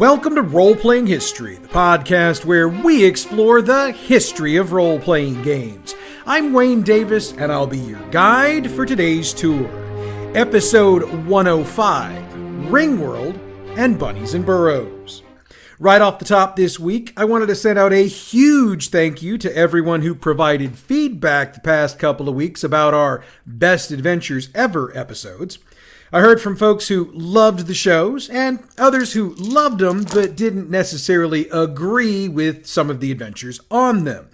Welcome to Roleplaying History, the podcast where we explore the history of role-playing games. I'm Wayne Davis, and I'll be your guide for today's tour. Episode 105, Ringworld and Bunnies and Burrows. Right off the top this week, I wanted to send out a huge thank you to everyone who provided feedback the past couple of weeks about our Best Adventures Ever episodes. I heard from folks who loved the shows and others who loved them but didn't necessarily agree with some of the adventures on them.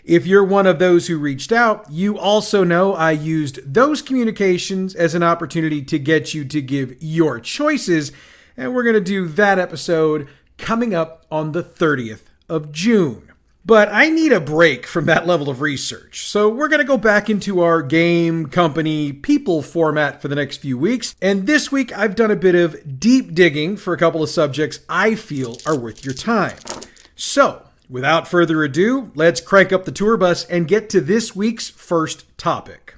If you're one of those who reached out, you also know I used those communications as an opportunity to get you to give your choices, and we're going to do that episode coming up on the 30th of June. But I need a break from that level of research, so we're going to go back into our game, company, people format for the next few weeks. And this week, I've done a bit of deep digging for a couple of subjects I feel are worth your time. So, without further ado, let's crank up the tour bus and get to this week's first topic.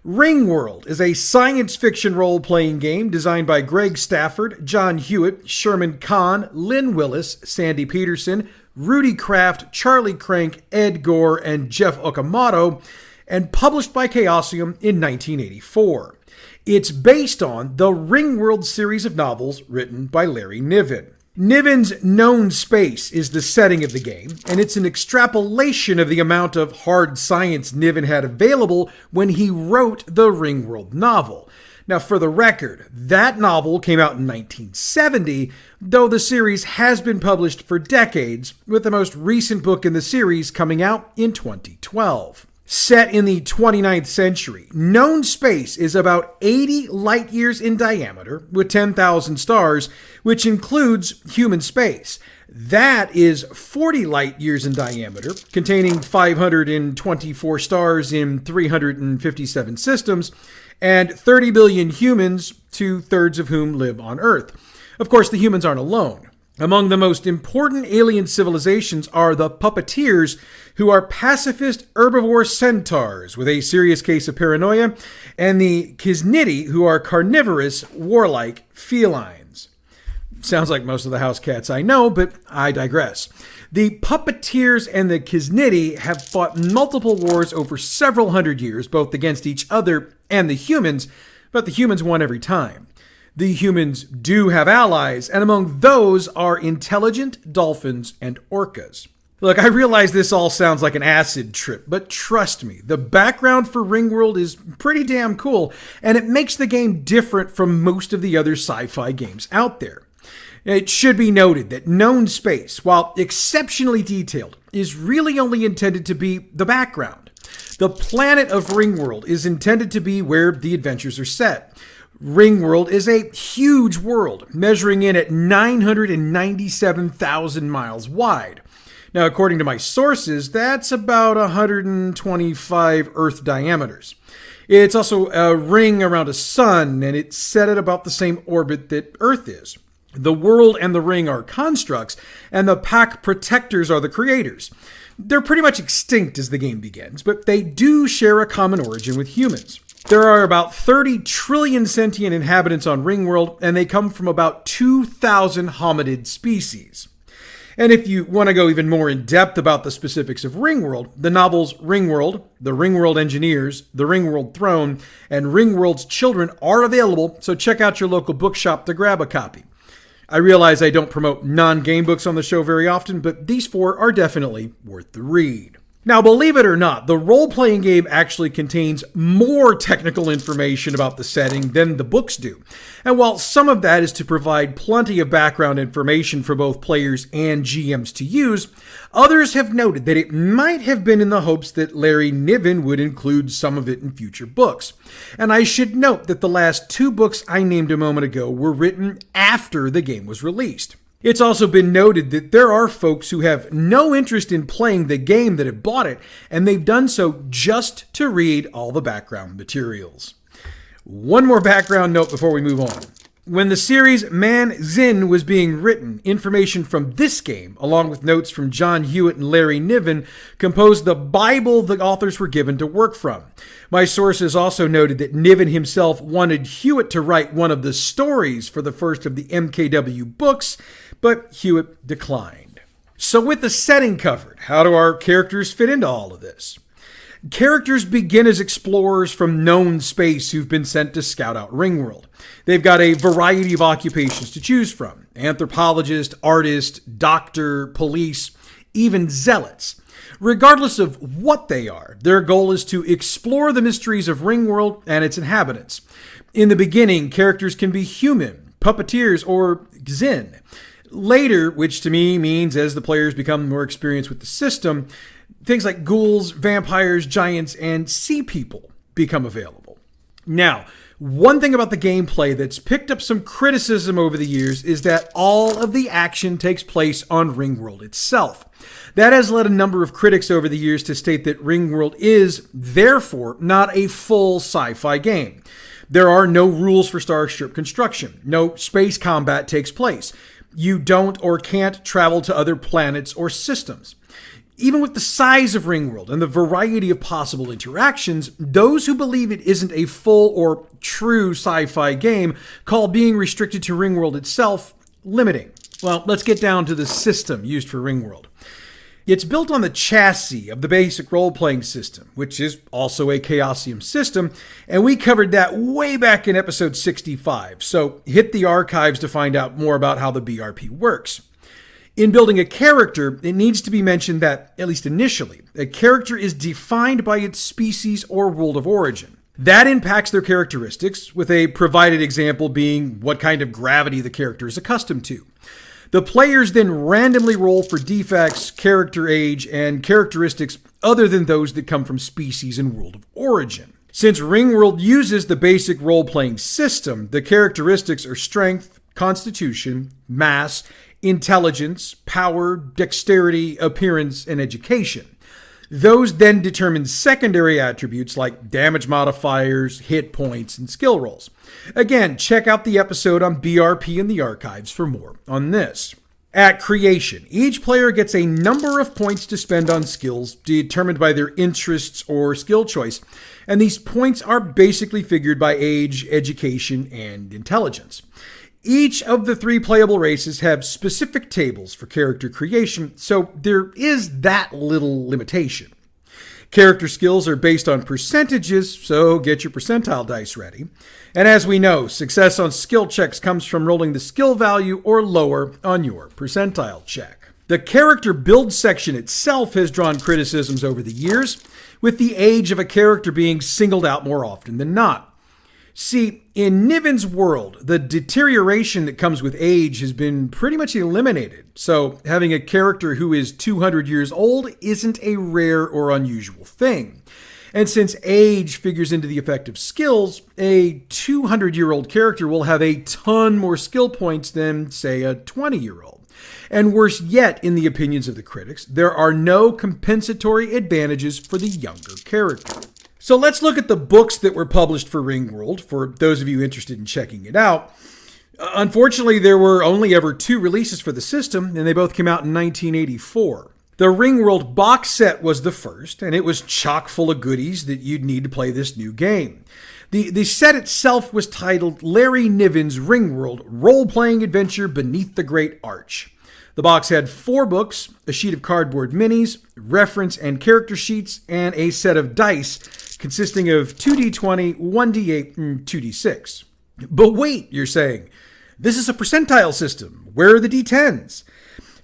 Ringworld is a science fiction role-playing game designed by Greg Stafford, John Hewitt, Sherman Kahn, Lynn Willis, Sandy Peterson, Rudy Kraft, Charlie Crank, Ed Gore, and Jeff Okamoto, and published by Chaosium in 1984. It's based on the Ringworld series of novels written by Larry Niven. Niven's Known Space is the setting of the game, and it's an extrapolation of the amount of hard science Niven had available when he wrote the Ringworld novel. Now, for the record, that novel came out in 1970, though the series has been published for decades, with the most recent book in the series coming out in 2012. Set in the 29th century, Known Space is about 80 light years in diameter, with 10,000 stars, which includes human space. That is 40 light years in diameter, containing 524 stars in 357 systems, and 30 billion humans, 2/3 of whom live on Earth. Of course, the humans aren't alone. Among the most important alien civilizations are the puppeteers, who are pacifist herbivore centaurs with a serious case of paranoia, and the Kisnidi, who are carnivorous, warlike felines. Sounds like most of the house cats I know, but I digress. The puppeteers and the Kisnidi have fought multiple wars over several hundred years, both against each other and the humans, but the humans won every time. The humans do have allies, and among those are intelligent dolphins and orcas. Look, I realize this all sounds like an acid trip, but trust me, the background for Ringworld is pretty damn cool, and it makes the game different from most of the other sci-fi games out there. It should be noted that Known Space, while exceptionally detailed, is really only intended to be the background. The planet of Ringworld is intended to be where the adventures are set. Ringworld is a huge world, measuring in at 997,000 miles wide. Now, according to my sources, that's about 125 Earth diameters. It's also a ring around a sun, and it's set at about the same orbit that Earth is. The world and the ring are constructs, and the pack protectors are the creators. They're pretty much extinct as the game begins, but they do share a common origin with humans. There are about 30 trillion sentient inhabitants on Ringworld, and they come from about 2,000 hominid species. And if you want to go even more in depth about the specifics of Ringworld, the novels Ringworld, The Ringworld Engineers, The Ringworld Throne, and Ringworld's Children are available, so check out your local bookshop to grab a copy. I realize I don't promote non-game books on the show very often, but these four are definitely worth the read. Now, believe it or not, the role-playing game actually contains more technical information about the setting than the books do. And while some of that is to provide plenty of background information for both players and GMs to use, others have noted that it might have been in the hopes that Larry Niven would include some of it in future books. And I should note that the last two books I named a moment ago were written after the game was released. It's also been noted that there are folks who have no interest in playing the game that have bought it, and they've done so just to read all the background materials. One more background note before we move on. When the series Man Zin was being written, information from this game, along with notes from John Hewitt and Larry Niven, composed the Bible the authors were given to work from. My sources also noted that Niven himself wanted Hewitt to write one of the stories for the first of the MKW books, but Hewitt declined. So with the setting covered, how do our characters fit into all of this? Characters begin as explorers from known space who've been sent to scout out Ringworld. They've got a variety of occupations to choose from: anthropologist, artist, doctor, police, even zealots. Regardless of what they are, their goal is to explore the mysteries of Ringworld and its inhabitants. In the beginning, characters can be human, puppeteers, or Xin. Later, which to me means as the players become more experienced with the system, things like ghouls, vampires, giants, and sea people become available. Now, one thing about the gameplay that's picked up some criticism over the years is that all of the action takes place on Ringworld itself. That has led a number of critics over the years to state that Ringworld is, therefore, not a full sci-fi game. There are no rules for starship construction. No space combat takes place. You don't or can't travel to other planets or systems. Even with the size of Ringworld and the variety of possible interactions, those who believe it isn't a full or true sci-fi game call being restricted to Ringworld itself limiting. Well, let's get down to the system used for Ringworld. It's built on the chassis of the basic role-playing system, which is also a Chaosium system, and we covered that way back in episode 65, so hit the archives to find out more about how the BRP works. In building a character, it needs to be mentioned that, at least initially, a character is defined by its species or world of origin. That impacts their characteristics, with a provided example being what kind of gravity the character is accustomed to. The players then randomly roll for defects, character age, and characteristics other than those that come from species and world of origin. Since Ringworld uses the basic role-playing system, the characteristics are strength, constitution, mass, intelligence, power, dexterity, appearance, and education. Those then determine secondary attributes like damage modifiers, hit points, and skill rolls. Again, check out the episode on BRP in the archives for more on this. At creation, each player gets a number of points to spend on skills determined by their interests or skill choice, and these points are basically figured by age, education, and intelligence. Each of the 3 playable races have specific tables for character creation, so there is that little limitation. Character skills are based on percentages, so get your percentile dice ready. And as we know, success on skill checks comes from rolling the skill value or lower on your percentile check. The character build section itself has drawn criticisms over the years, with the age of a character being singled out more often than not. See, in Niven's world, the deterioration that comes with age has been pretty much eliminated, so having a character who is 200 years old isn't a rare or unusual thing. And since age figures into the effect of skills, a 200-year-old character will have a ton more skill points than, say, a 20-year-old. And worse yet, in the opinions of the critics, there are no compensatory advantages for the younger character. So let's look at the books that were published for Ringworld, for those of you interested in checking it out. Unfortunately, there were only ever 2 releases for the system, and they both came out in 1984. The Ringworld box set was the first, and it was chock full of goodies that you'd need to play this new game. The set itself was titled Larry Niven's Ringworld Role-Playing Adventure Beneath the Great Arch. The box had 4 books, a sheet of cardboard minis, reference and character sheets, and a set of dice consisting of 2d20, 1d8, and 2d6. But wait, you're saying, this is a percentile system. Where are the d10s?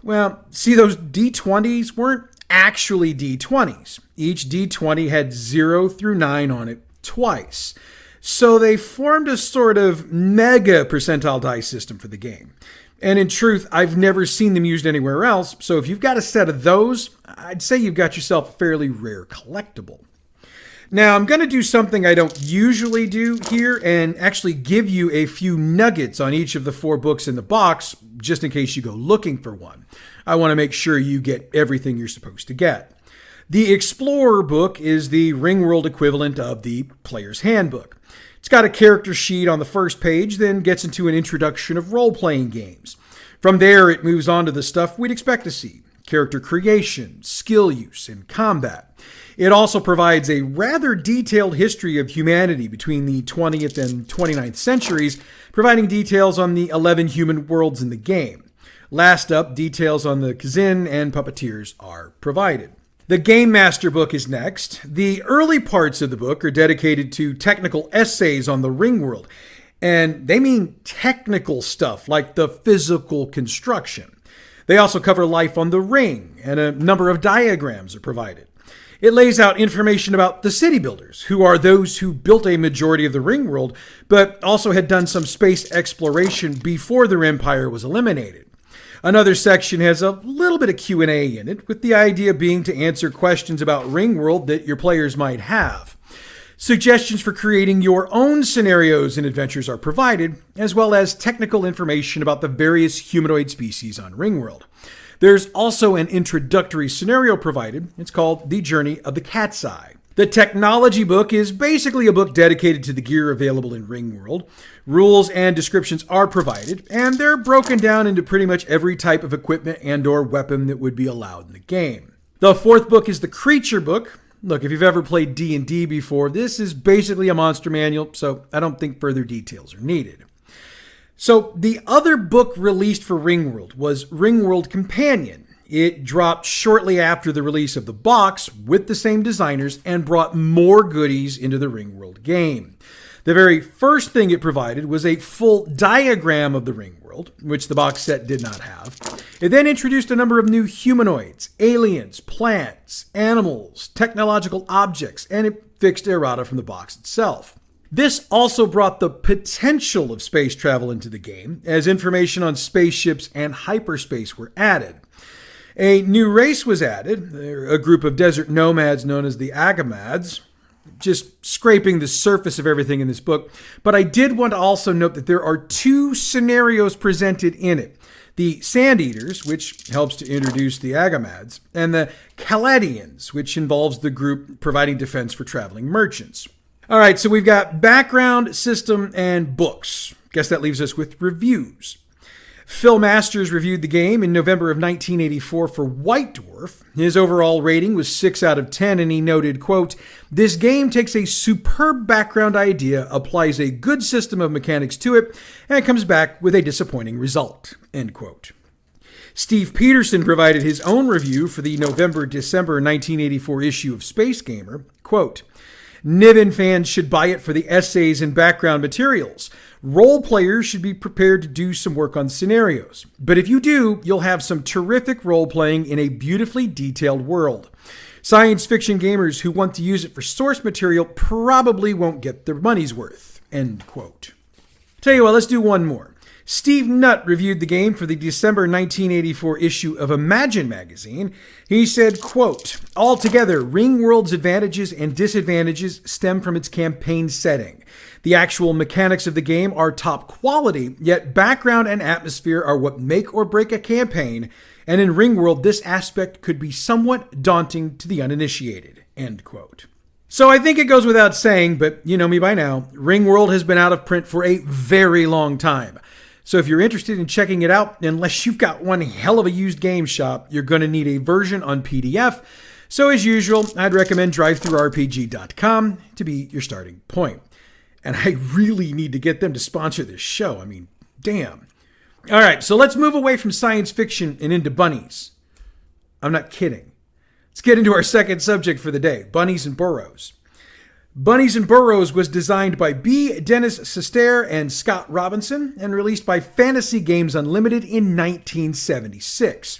Well, see, those d20s weren't actually d20s. Each d20 had 0 through 9 on it twice. So they formed a sort of mega percentile dice system for the game. And in truth, I've never seen them used anywhere else, so if you've got a set of those, I'd say you've got yourself a fairly rare collectible. Now, I'm going to do something I don't usually do here and actually give you a few nuggets on each of the 4 books in the box, just in case you go looking for one. I want to make sure you get everything you're supposed to get. The Explorer book is the Ringworld equivalent of the Player's Handbook. It's got a character sheet on the first page, then gets into an introduction of role-playing games. From there, it moves on to the stuff we'd expect to see: character creation, skill use, and combat. It also provides a rather detailed history of humanity between the 20th and 29th centuries, providing details on the 11 human worlds in the game. Last up, details on the Kazin and puppeteers are provided. The Game Master book is next. The early parts of the book are dedicated to technical essays on the Ringworld, and they mean technical stuff like the physical construction. They also cover life on the ring, and a number of diagrams are provided. It lays out information about the city builders, who are those who built a majority of the Ringworld, but also had done some space exploration before their empire was eliminated. Another section has a little bit of Q&A in it, with the idea being to answer questions about Ringworld that your players might have. Suggestions for creating your own scenarios and adventures are provided, as well as technical information about the various humanoid species on Ringworld. There's also an introductory scenario provided. It's called The Journey of the Cat's Eye. The technology book is basically a book dedicated to the gear available in Ringworld. Rules and descriptions are provided, and they're broken down into pretty much every type of equipment and/or weapon that would be allowed in the game. The fourth book is the Creature book. Look, if you've ever played D&D before, this is basically a monster manual, so I don't think further details are needed. So the other book released for Ringworld was Ringworld Companion. It dropped shortly after the release of the box with the same designers and brought more goodies into the Ringworld game. The very first thing it provided was a full diagram of the Ringworld, which the box set did not have. It then introduced a number of new humanoids, aliens, plants, animals, technological objects, and it fixed errata from the box itself. This also brought the potential of space travel into the game, as information on spaceships and hyperspace were added. A new race was added, a group of desert nomads known as the Agamads, just scraping the surface of everything in this book. But I did want to also note that there are two scenarios presented in it: the Sand Eaters, which helps to introduce the Agamads, and the Caladians, which involves the group providing defense for traveling merchants. All right, so we've got background, system, and books. Guess that leaves us with reviews. Phil Masters reviewed the game in November of 1984 for White Dwarf. His overall rating was 6 out of 10, and he noted, quote, "This game takes a superb background idea, applies a good system of mechanics to it, and comes back with a disappointing result," end quote. Steve Peterson provided his own review for the November-December 1984 issue of Space Gamer, quote, "Niven fans should buy it for the essays and background materials. Role players should be prepared to do some work on scenarios. But if you do, you'll have some terrific role-playing in a beautifully detailed world. Science fiction gamers who want to use it for source material probably won't get their money's worth," end quote. Tell you what, let's do one more. Steve Nutt reviewed the game for the December 1984 issue of Imagine magazine. He said, quote, "Altogether, Ringworld's advantages and disadvantages stem from its campaign setting. The actual mechanics of the game are top quality, yet background and atmosphere are what make or break a campaign, and in Ringworld, this aspect could be somewhat daunting to the uninitiated," end quote. So I think it goes without saying, but you know me by now, Ringworld has been out of print for a very long time. So if you're interested in checking it out, unless you've got one hell of a used game shop, you're going to need a version on PDF. So as usual, I'd recommend DriveThruRPG.com to be your starting point. And I really need to get them to sponsor this show. I mean, damn. All right, so let's move away from science fiction and into bunnies. I'm not kidding. Let's get into our second subject for the day, Bunnies and Burrows. Bunnies and Burrows was designed by B. Dennis Sester and Scott Robinson and released by Fantasy Games Unlimited in 1976.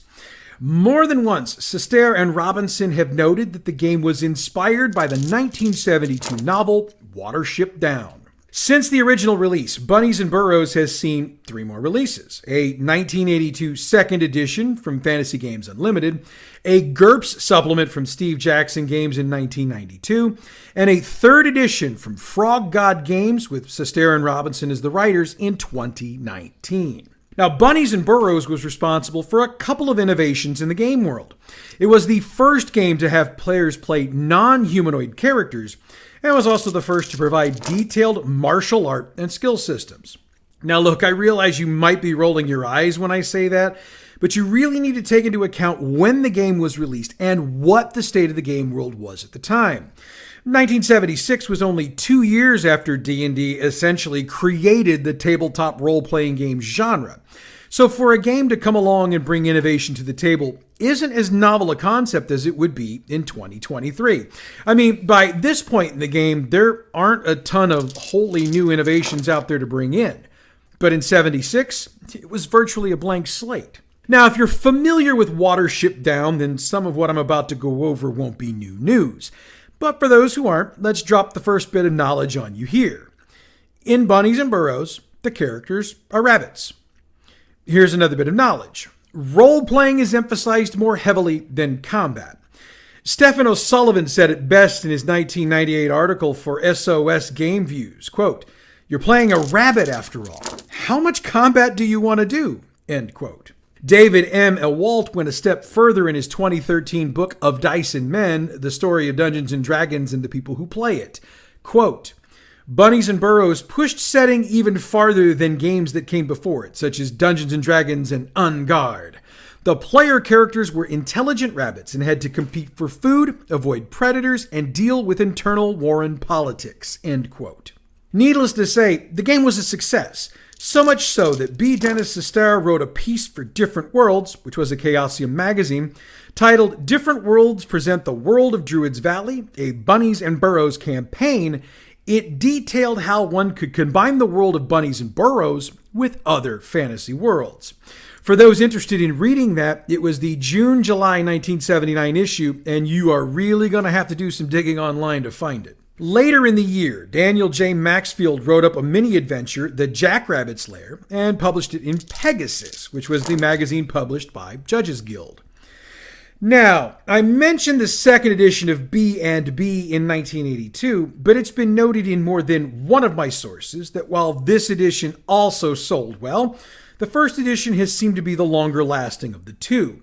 More than once, Sester and Robinson have noted that the game was inspired by the 1972 novel Watership-Down. Since the original release, Bunnies and Burrows has seen 3 more releases: a 1982 second edition from Fantasy Games Unlimited, a GURPS supplement from Steve Jackson Games in 1992, and a 3rd edition from Frog God Games with Sester and Robinson as the writers in 2019. Now, Bunnies and Burrows was responsible for a couple of innovations in the game world. It was the first game to have players play non-humanoid characters, and was also the first to provide detailed martial art and skill systems. Now look, I realize you might be rolling your eyes when I say that, but you really need to take into account when the game was released and what the state of the game world was at the time. 1976 was only 2 years after D&D essentially created the tabletop role-playing game genre. So for a game to come along and bring innovation to the table isn't as novel a concept as it would be in 2023. I mean, by this point in the game, there aren't a ton of wholly new innovations out there to bring in. But in 76, it was virtually a blank slate. Now, if you're familiar with Watership-Down, then some of what I'm about to go over won't be new news. But for those who aren't, let's drop the first bit of knowledge on you here. In Bunnies and Burrows, the characters are rabbits. Here's another bit of knowledge. Role-playing is emphasized more heavily than combat. Stephen O'Sullivan said it best in his 1998 article for SOS Game Views, quote, "You're playing a rabbit after all. How much combat do you want to do?" End quote. David M. Ewalt went a step further in his 2013 book Of Dice and Men, the story of Dungeons and Dragons and the people who play it. Quote, "Bunnies and Burrows pushed setting even farther than games that came before it, such as Dungeons and Dragons and On Guard. The player characters were intelligent rabbits and had to compete for food, avoid predators, and deal with internal Warren politics." End quote. Needless to say, the game was a success. So much so that B. Dennis Sestero wrote a piece for Different Worlds, which was a Chaosium magazine, titled "Different Worlds Present the World of Druid's Valley, a Bunnies and Burrows Campaign." It detailed how one could combine the world of Bunnies and Burrows with other fantasy worlds. For those interested in reading that, it was the June-July 1979 issue, and you are really going to have to do some digging online to find it. Later in the year, Daniel J. Maxfield wrote up a mini-adventure, The Jackrabbit's Lair, and published it in Pegasus, which was the magazine published by Judges Guild. Now, I mentioned the second edition of B&B in 1982, but it's been noted in more than one of my sources that while this edition also sold well, the first edition has seemed to be the longer lasting of the two.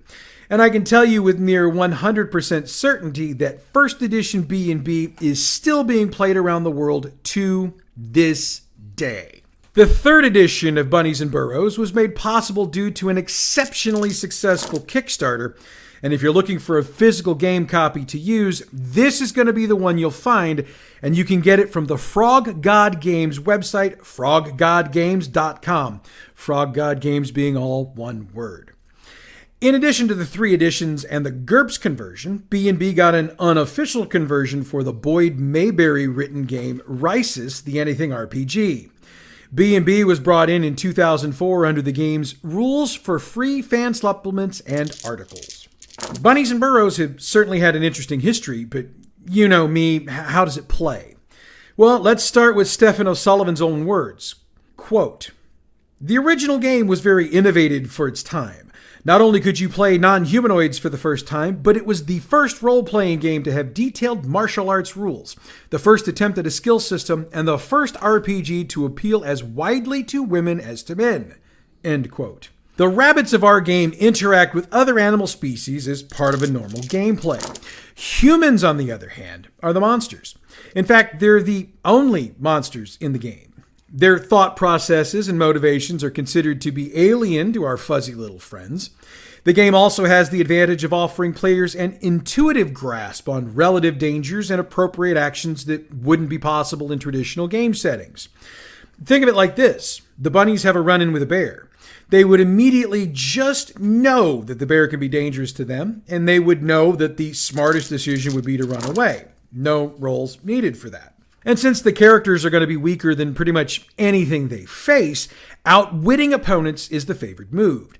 And I can tell you with near 100% certainty that first edition B&B is still being played around the world to this day. The third edition of Bunnies and Burrows was made possible due to an exceptionally successful Kickstarter. And if you're looking for a physical game copy to use, this is going to be the one you'll find. And you can get it from the Frog God Games website, froggodgames.com. Frog God Games being all one word. In addition to the 3 editions and the GURPS conversion, B&B got an unofficial conversion for the Boyd Mayberry written game Risis, the Anything RPG. B&B was brought in 2004 under the game's rules for free fan supplements and articles. Bunnies and Burrows have certainly had an interesting history, but you know me, how does it play? Well, let's start with Stephen O'Sullivan's own words. Quote, "The original game was very innovative for its time. Not only could you play non-humanoids for the first time, but it was the first role-playing game to have detailed martial arts rules, the first attempt at a skill system, and the first RPG to appeal as widely to women as to men." End quote. The rabbits of our game interact with other animal species as part of a normal gameplay. Humans, on the other hand, are the monsters. In fact, they're the only monsters in the game. Their thought processes and motivations are considered to be alien to our fuzzy little friends. The game also has the advantage of offering players an intuitive grasp on relative dangers and appropriate actions that wouldn't be possible in traditional game settings. Think of it like this. The bunnies have a run-in with a bear. They would immediately just know that the bear can be dangerous to them, and they would know that the smartest decision would be to run away. No rolls needed for that. And since the characters are going to be weaker than pretty much anything they face, outwitting opponents is the favored move.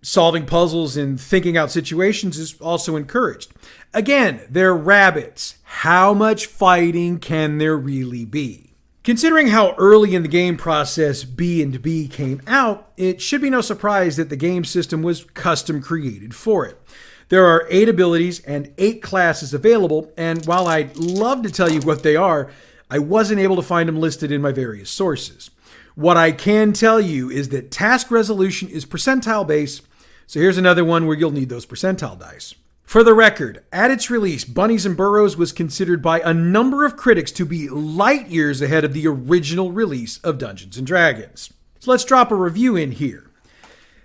Solving puzzles and thinking out situations is also encouraged. Again, they're rabbits. How much fighting can there really be? Considering how early in the game process B&B came out, it should be no surprise that the game system was custom created for it. There are 8 abilities and 8 classes available, and while I'd love to tell you what they are, I wasn't able to find them listed in my various sources. What I can tell you is that task resolution is percentile based, so here's another one where you'll need those percentile dice. For the record, at its release, Bunnies and Burrows was considered by a number of critics to be light years ahead of the original release of Dungeons & Dragons. So let's drop a review in here.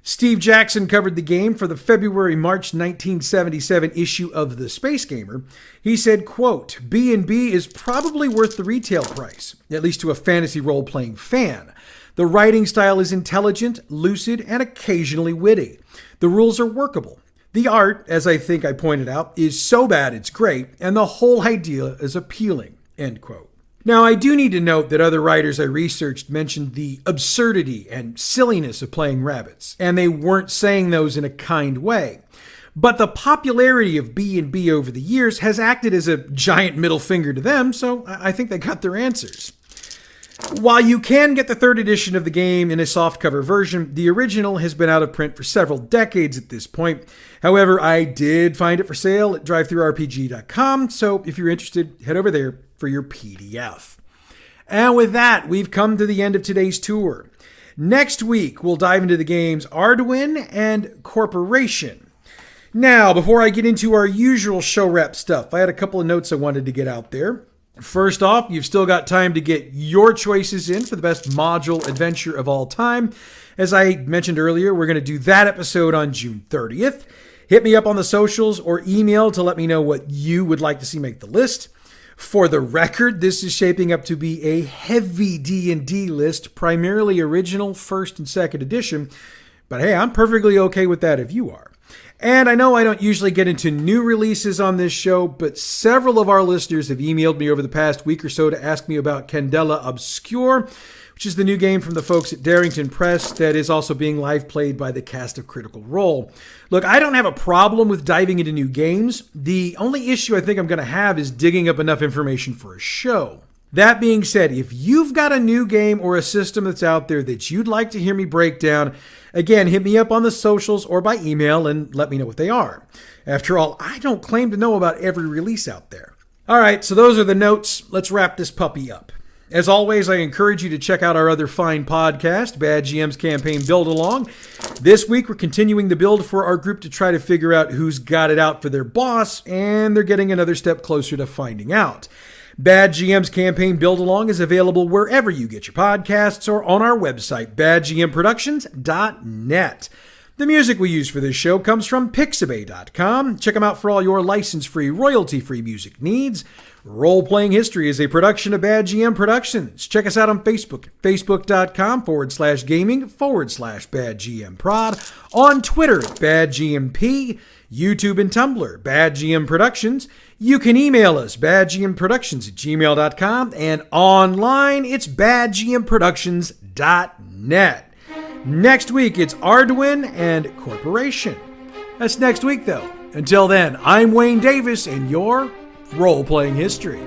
Steve Jackson covered the game for the February-March 1977 issue of The Space Gamer. He said, quote, B&B is probably worth the retail price, at least to a fantasy role-playing fan. The writing style is intelligent, lucid, and occasionally witty. The rules are workable. The art, as I think I pointed out, is so bad it's great, and the whole idea is appealing, end quote. Now, I do need to note that other writers I researched mentioned the absurdity and silliness of playing rabbits, and they weren't saying those in a kind way. But the popularity of B&B over the years has acted as a giant middle finger to them, so I think they got their answers. While you can get the third edition of the game in a softcover version, the original has been out of print for several decades at this point. However, I did find it for sale at drivethrurpg.com, so if you're interested, head over there for your PDF. And with that, we've come to the end of today's tour. Next week, we'll dive into the games Arduin and Corporation. Now, before I get into our usual show wrap stuff, I had a couple of notes I wanted to get out there. First off, you've still got time to get your choices in for the best module adventure of all time. As I mentioned earlier, we're going to do that episode on June 30th. Hit me up on the socials or email to let me know what you would like to see make the list. For the record, this is shaping up to be a heavy D&D list, primarily original 1st and 2nd edition. But hey, I'm perfectly okay with that if you are. And I know I don't usually get into new releases on this show, but several of our listeners have emailed me over the past week or so to ask me about Candela Obscure, which is the new game from the folks at Darrington Press that is also being live played by the cast of Critical Role. Look, I don't have a problem with diving into new games. The only issue I think I'm going to have is digging up enough information for a show. That being said, if you've got a new game or a system that's out there that you'd like to hear me break down, again, hit me up on the socials or by email and let me know what they are. After all, I don't claim to know about every release out there. All right, so those are the notes. Let's wrap this puppy up. As always, I encourage you to check out our other fine podcast, Bad GM's Campaign Build Along. This week, we're continuing the build for our group to try to figure out who's got it out for their boss, and they're getting another step closer to finding out. Bad GM's Campaign Build Along is available wherever you get your podcasts or on our website, badgmproductions.net. The music we use for this show comes from Pixabay.com. Check them out for all your license-free, royalty-free music needs. Role-Playing History is a production of Bad GM Productions. Check us out on Facebook, facebook.com/gaming/badgmprod, on Twitter at badgmp, YouTube and Tumblr, Bad GM Productions. You can email us, badgmproductions@gmail.com, and online, it's badgmproductions.net. Next week, it's Arduin and Corporation. That's next week, though. Until then, I'm Wayne Davis, and you're Role-Playing History.